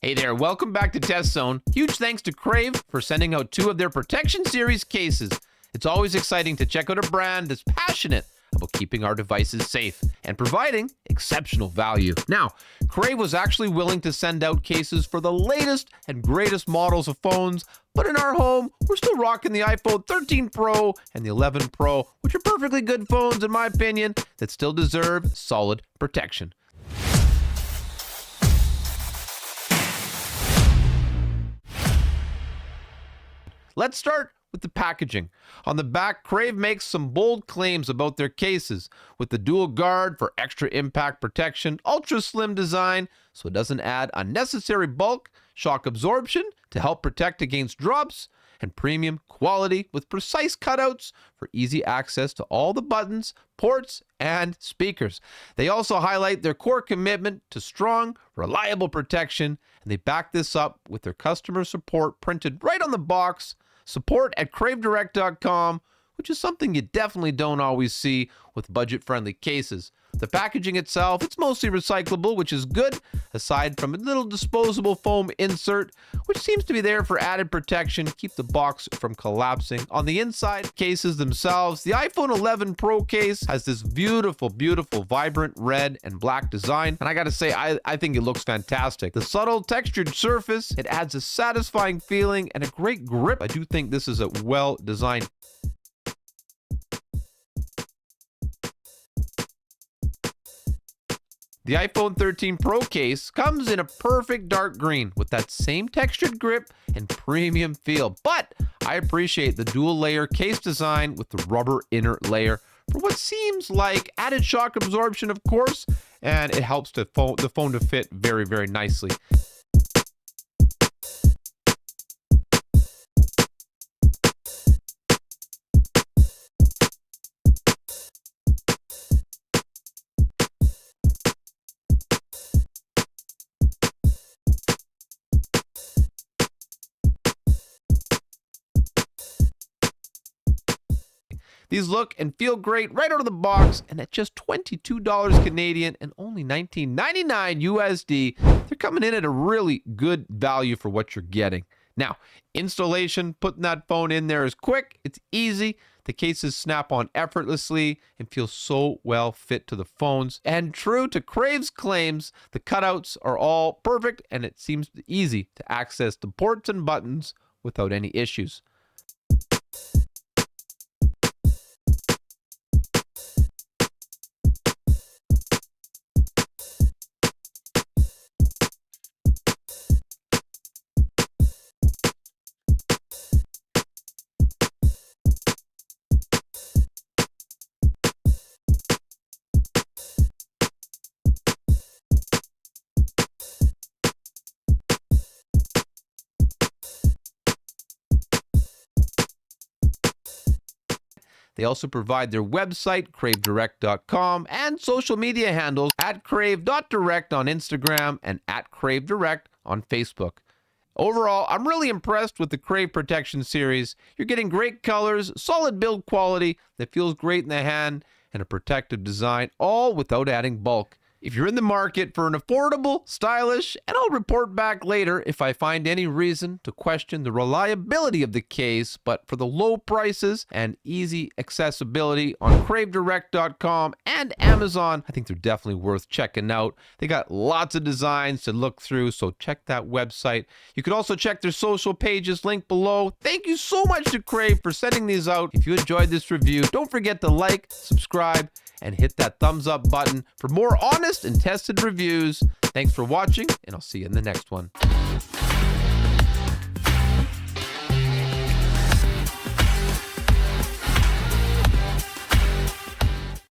Hey there, welcome back to Test Zone. Huge thanks to Crave for sending out 2 of their Protection Series cases. It's always exciting to check out a brand that's passionate about keeping our devices safe and providing exceptional value. Now, Crave was actually willing to send out cases for the latest and greatest models of phones, but in our home, we're still rocking the iPhone 13 Pro and the 11 Pro, which are perfectly good phones in my opinion that still deserve solid protection. Let's start with the packaging. On the back, Crave makes some bold claims about their cases, with the dual guard for extra impact protection, ultra slim design so it doesn't add unnecessary bulk, shock absorption to help protect against drops, and premium quality with precise cutouts for easy access to all the buttons, ports, and speakers. They also highlight their core commitment to strong, reliable protection, and they back this up with their customer support printed right on the box. Support at cravedirect.com, which is something you definitely don't always see with budget-friendly cases. The packaging itself, it's mostly recyclable, which is good, aside from a little disposable foam insert, which seems to be there for added protection, keep the box from collapsing. On the inside cases themselves, the iPhone 11 Pro case has this beautiful, vibrant red and black design, and I gotta say, I think it looks fantastic. The subtle textured surface, it adds a satisfying feeling and a great grip. I do think this is a well-designed. The iPhone 13 Pro case comes in a perfect dark green with that same textured grip and premium feel, but I appreciate the dual layer case design with the rubber inner layer for what seems like added shock absorption, of course, and it helps the phone to fit very, very nicely. These look and feel great right out of the box, and at just $22 Canadian and only $19.99 USD, they're coming in at a really good value for what you're getting. Now, installation, putting that phone in there is quick, it's easy, the cases snap on effortlessly and feel so well fit to the phones. And true to Crave's claims, the cutouts are all perfect and it seems easy to access the ports and buttons without any issues. They also provide their website, cravedirect.com, and social media handles at crave.direct on Instagram and at cravedirect on Facebook. Overall, I'm really impressed with the Crave Protection Series. You're getting great colors, solid build quality that feels great in the hand, and a protective design, all without adding bulk. If you're in the market for an affordable, stylish, and I'll report back later if I find any reason to question the reliability of the case, but for the low prices and easy accessibility on cravedirect.com and Amazon, I think they're definitely worth checking out. They got lots of designs to look through, so check that website. You can also check their social pages linked below. Thank you so much to Crave for sending these out. If you enjoyed this review, don't forget to like, subscribe, and hit that thumbs up button for more honest and tested reviews. Thanks for watching, and I'll see you in the next one.